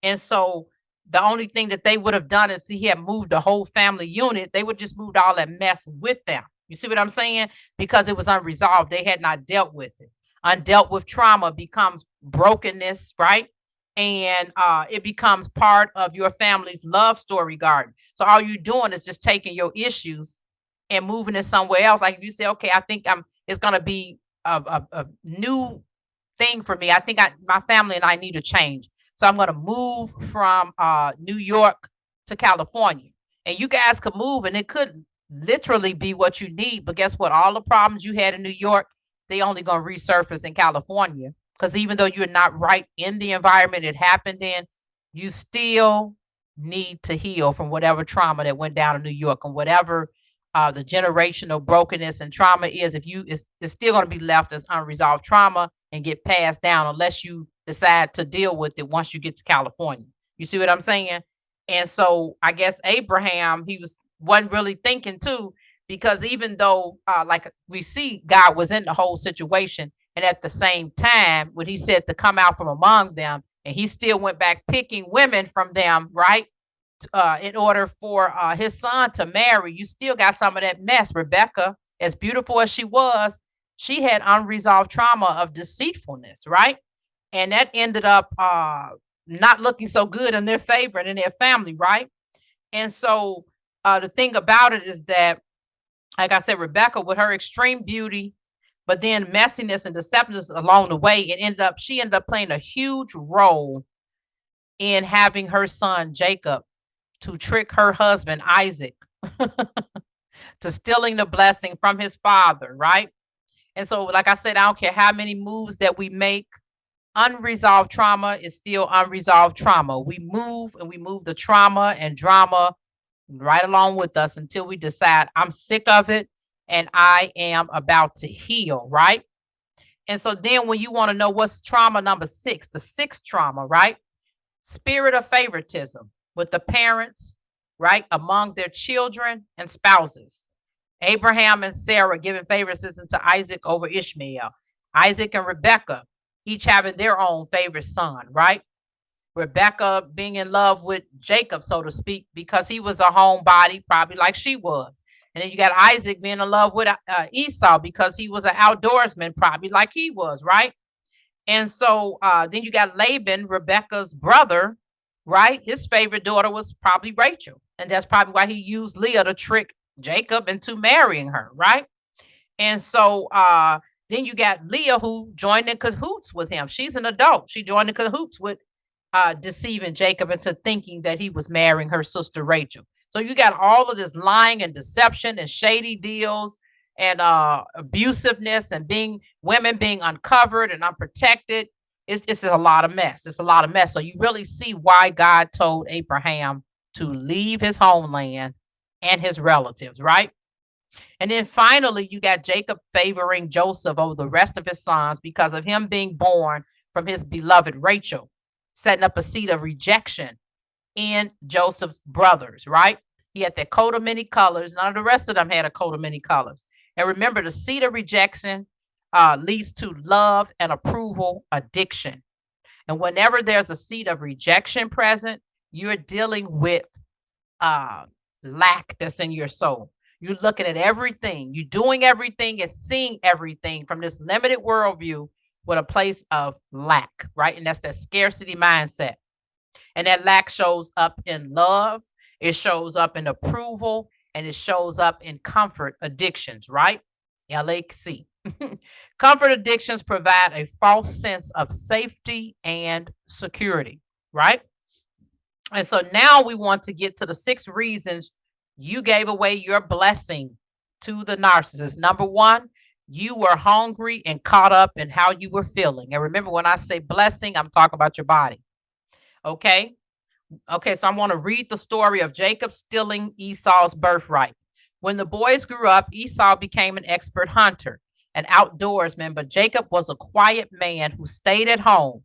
And so the only thing that they would have done if he had moved the whole family unit, they would just moved all that mess with them. You see what I'm saying? Because it was unresolved. They had not dealt with it. Undealt with trauma becomes brokenness, right? And it becomes part of your family's love story garden. So all you're doing is just taking your issues and moving it somewhere else. Like if you say, okay, I think it's going to be a new thing for me. I think my family and I need to change. So I'm going to move from New York to California. And you guys could move, and it could literally be what you need. But guess what? All the problems you had in New York, they only going to resurface in California. Because even though you're not right in the environment it happened in, you still need to heal from whatever trauma that went down in New York, and whatever the generational brokenness and trauma is. It's still going to be left as unresolved trauma and get passed down unless you decide to deal with it once you get to California. You see what I'm saying? And so I guess Abraham, wasn't really thinking too, because even though like we see God was in the whole situation, and at the same time, when he said to come out from among them, and he still went back picking women from them, right? In order for his son to marry, you still got some of that mess. Rebecca, as beautiful as she was, she had unresolved trauma of deceitfulness, right? And that ended up not looking so good in their favor and in their family, right? And so the thing about it is that, like I said, Rebecca, with her extreme beauty, but then messiness and deceptiveness along the way, she ended up playing a huge role in having her son Jacob to trick her husband Isaac to stealing the blessing from his father, right? And so, like I said, I don't care how many moves that we make, unresolved trauma is still unresolved trauma. We move the trauma and drama right along with us until we decide, I'm sick of it and I am about to heal, right? And so then when you want to know what's trauma number 6, the 6th trauma, right? Spirit of favoritism with the parents, right? Among their children and spouses. Abraham and Sarah giving favoritism to Isaac over Ishmael. Isaac and Rebecca, each having their own favorite son, right? Rebecca being in love with Jacob, so to speak, because he was a homebody, probably like she was. And then you got Isaac being in love with Esau because he was an outdoorsman, probably like he was, right? And so then you got Laban, Rebecca's brother, right? His favorite daughter was probably Rachel. And that's probably why he used Leah to trick Jacob into marrying her, right? And so then you got Leah, who joined in cahoots with him. She's an adult. She joined in cahoots with deceiving Jacob into thinking that he was marrying her sister Rachel. So you got all of this lying and deception and shady deals and abusiveness and women being uncovered and unprotected. It's a lot of mess. It's a lot of mess. So you really see why God told Abraham to leave his homeland and his relatives, right? And then finally, you got Jacob favoring Joseph over the rest of his sons because of him being born from his beloved Rachel, setting up a seed of rejection in Joseph's brothers, right? He had that coat of many colors. None of the rest of them had a coat of many colors. And remember, the seed of rejection leads to love and approval addiction. And whenever there's a seed of rejection present, you're dealing with lack that's in your soul. You're looking at everything. You're doing everything and seeing everything from this limited worldview with a place of lack, right? And that's that scarcity mindset. And that lack shows up in love, it shows up in approval, and it shows up in comfort addictions, right? LAC. Comfort addictions provide a false sense of safety and security, right? And so now we want to get to the 6 reasons you gave away your blessing to the narcissist. Number 1, you were hungry and caught up in how you were feeling. And remember, when I say blessing, I'm talking about your body. Okay. Okay. So I want to read the story of Jacob stealing Esau's birthright. When the boys grew up, Esau became an expert hunter, an outdoorsman, but Jacob was a quiet man who stayed at home.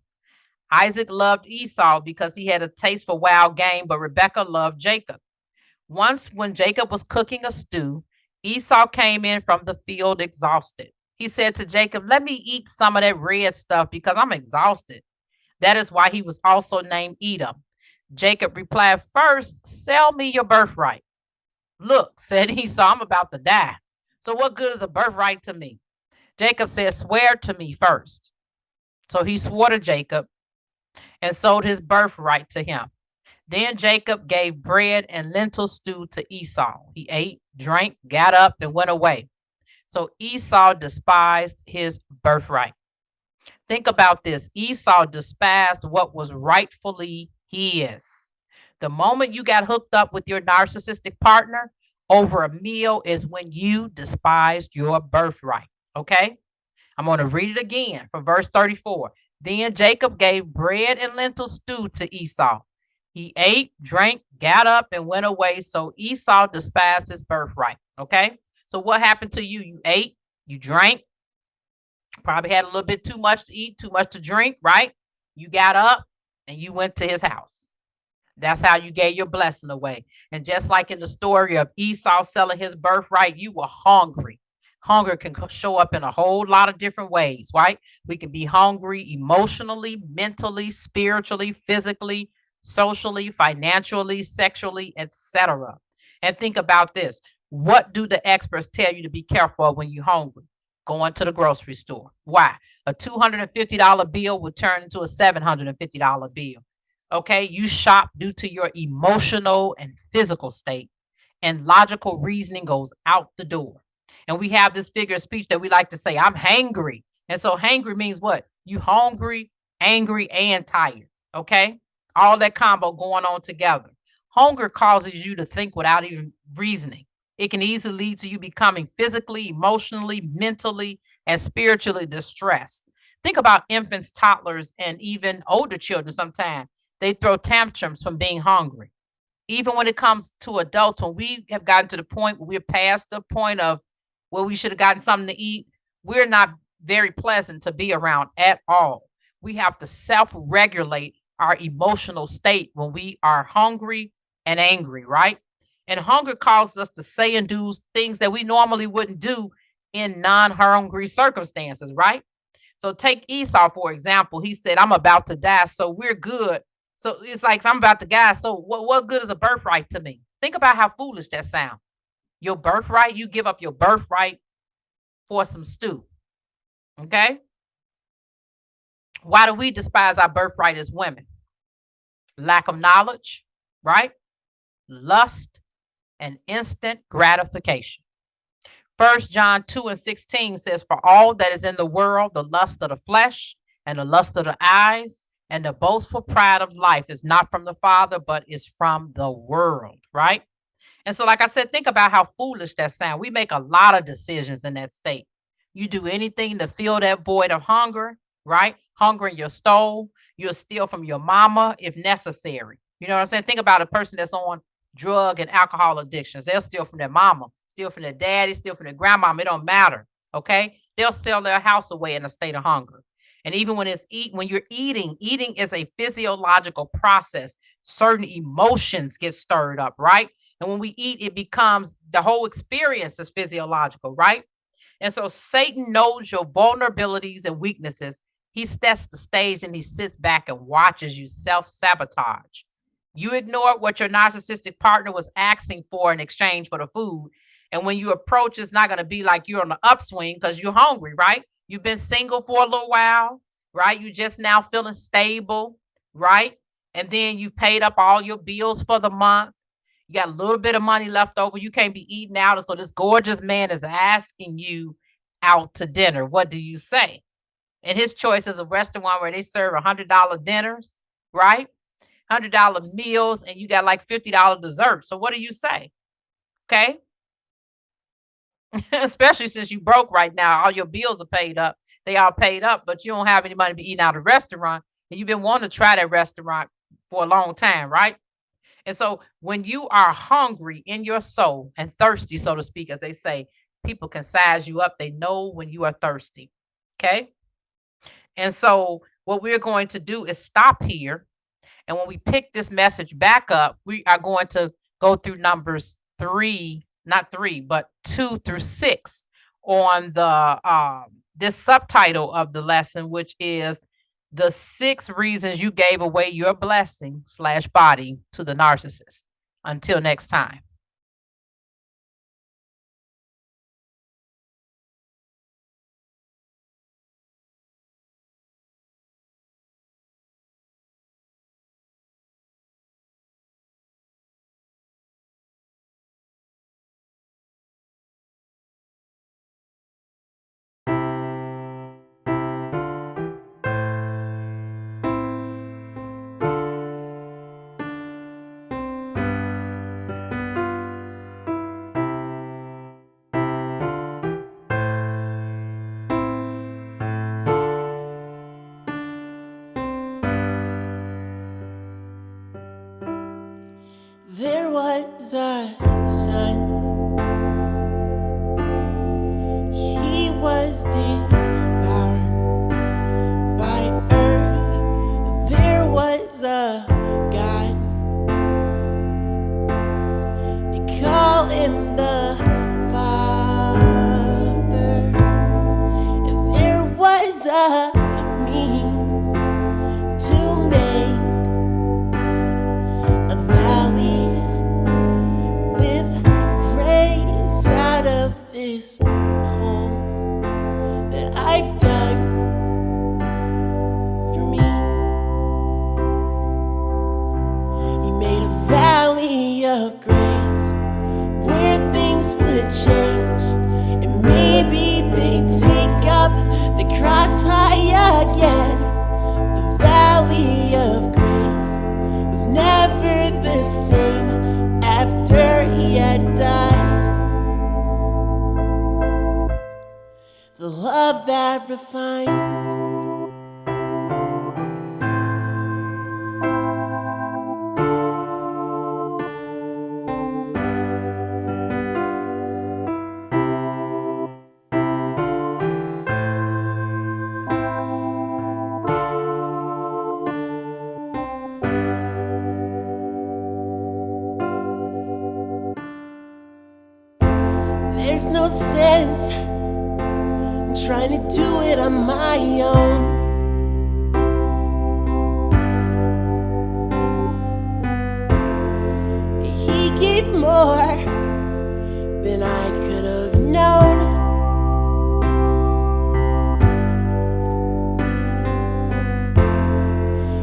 Isaac loved Esau because he had a taste for wild game, but Rebekah loved Jacob. Once, when Jacob was cooking a stew, Esau came in from the field exhausted. He said to Jacob, "Let me eat some of that red stuff because I'm exhausted." That is why he was also named Edom. Jacob replied, "First, sell me your birthright." "Look," said Esau, "I'm about to die. So what good is a birthright to me?" Jacob said, "Swear to me first." So he swore to Jacob and sold his birthright to him. Then Jacob gave bread and lentil stew to Esau. He ate, drank, got up, and went away. So Esau despised his birthright. Think about this. Esau despised what was rightfully his. The moment you got hooked up with your narcissistic partner over a meal is when you despised your birthright. Okay? I'm going to read it again from verse 34. Then Jacob gave bread and lentil stew to Esau. He ate, drank, got up, and went away. So Esau despised his birthright. Okay? So what happened to you? You ate, you drank, probably had a little bit too much to eat, too much to drink, right? You got up and you went to his house. That's how you gave your blessing away. And just like in the story of Esau selling his birthright, you were hungry. Hunger can show up in a whole lot of different ways, right? We can be hungry emotionally, mentally, spiritually, physically, socially, financially, sexually, etc. And think about this. What do the experts tell you to be careful of when you're hungry? Going to the grocery store. Why? A $250 bill will turn into a $750 bill. Okay, you shop due to your emotional and physical state, and logical reasoning goes out the door. And we have this figure of speech that we like to say, "I'm hangry." And so hangry means what? You hungry, angry, and tired. Okay, all that combo going on together. Hunger causes you to think without even reasoning. It can easily lead to you becoming physically, emotionally, mentally, and spiritually distressed. Think about infants, toddlers, and even older children sometimes. They throw tantrums from being hungry. Even when it comes to adults, when we have gotten to the point where we're past the point of where we should have gotten something to eat, we're not very pleasant to be around at all. We have to self-regulate our emotional state when we are hungry and angry, right? And hunger causes us to say and do things that we normally wouldn't do in non-hungry circumstances, right? So take Esau, for example. He said, "I'm about to die, so we're good." So it's like, I'm about to die. So what good is a birthright to me? Think about how foolish that sounds. Your birthright, you give up your birthright for some stew. Okay? Why do we despise our birthright as women? Lack of knowledge, right? Lust and instant gratification. 1 John 2:16 says, "For all that is in the world, the lust of the flesh and the lust of the eyes and the boastful pride of life is not from the Father, but is from the world," right? And so, like I said, think about how foolish that sounds. We make a lot of decisions in that state. You do anything to fill that void of hunger, right? Hunger in your soul. You'll steal from your mama if necessary. You know what I'm saying? Think about a person that's on drug and alcohol addictions. They'll steal from their mama, steal from their daddy, steal from their grandmama. It don't matter. Okay? They'll sell their house away in a state of hunger. And even when you're eating is a physiological process. Certain emotions get stirred up, right? And when we eat, it becomes the whole experience is physiological, right? And so Satan knows your vulnerabilities and weaknesses. He sets the stage and he sits back and watches you self-sabotage. You ignored what your narcissistic partner was asking for in exchange for the food, And when you approach, it's not going to be like you're on the upswing because you're hungry, right? You've been single for a little while, right? You just now feeling stable, right? And then you've paid up all your bills for the month. You got a little bit of money left over. You can't be eating out. And so this gorgeous man is asking you out to dinner. What do you say? And his choice is a restaurant where they serve $100 dinners, right? $100 meals, and you got like $50 dessert. So what do you say? Okay. Especially since you broke right now. All your bills are paid up. They all paid up, but you don't have any money to be eating out of a restaurant. And you've been wanting to try that restaurant for a long time, right? And so when you are hungry in your soul and thirsty, so to speak, as they say, people can size you up. They know when you are thirsty. Okay. And so what we're going to do is stop here. And when we pick this message back up, we are going to go through numbers 3, not 3, but 2 through 6 on the this subtitle of the lesson, which is the 6 reasons you gave away your blessing / body to the narcissist. Until next time. There was a son. He was devoured by earth. There was a God. They call him the Father. And there was a means to make a valley with grace out of this hole that I've dug for me. He made a valley of grace where things would change, and maybe they'd take up the cross high again. The valley of grace was never the same after he had died. The love that refines. There's no sense in trying to do it on my own. He gave more than I could have known.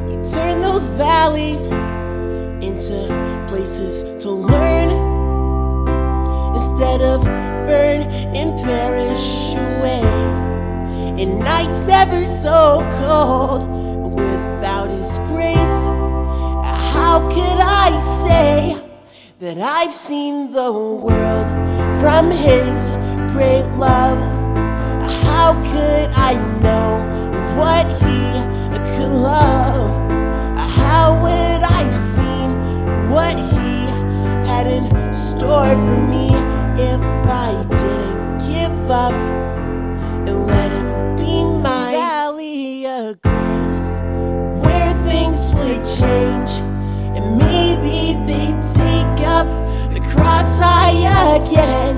He turned those valleys into places to learn, instead of burn and perish away. And nights never so cold without his grace. How could I say that I've seen the world from his great love? How could I know what he could love? How would I've seen what he had in store for me if I didn't give up and let him be my valley of grace, where things would change, and maybe they'd take up the cross high again.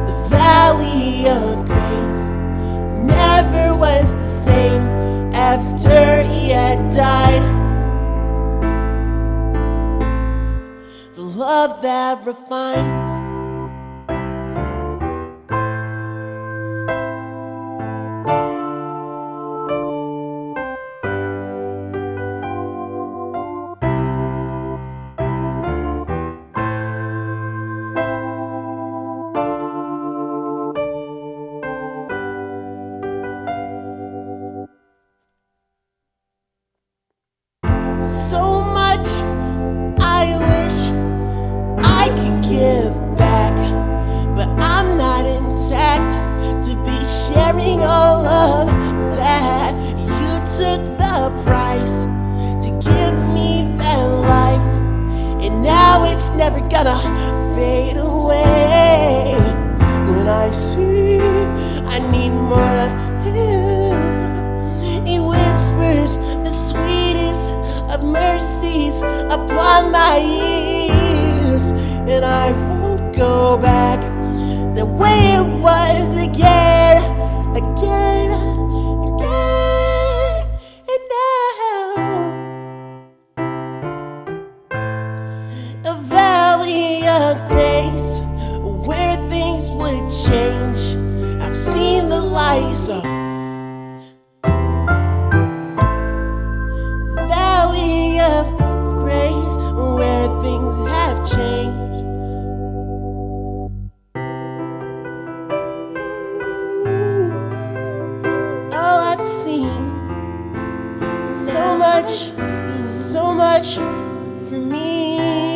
The valley of grace never was the same after he had died. The love that refines. So much I wish I could give back, but I'm not intact to be sharing all of that. You took the price to give me that life, and now it's never gonna fade away. When I see I need more of Him, He whispers the sweetest of mercies upon my ears, and I won't go back the way it was again, again, again. And now a valley of grace where things would change. I've seen the lights of valley of grace where things have changed. Oh, I've seen so much for me.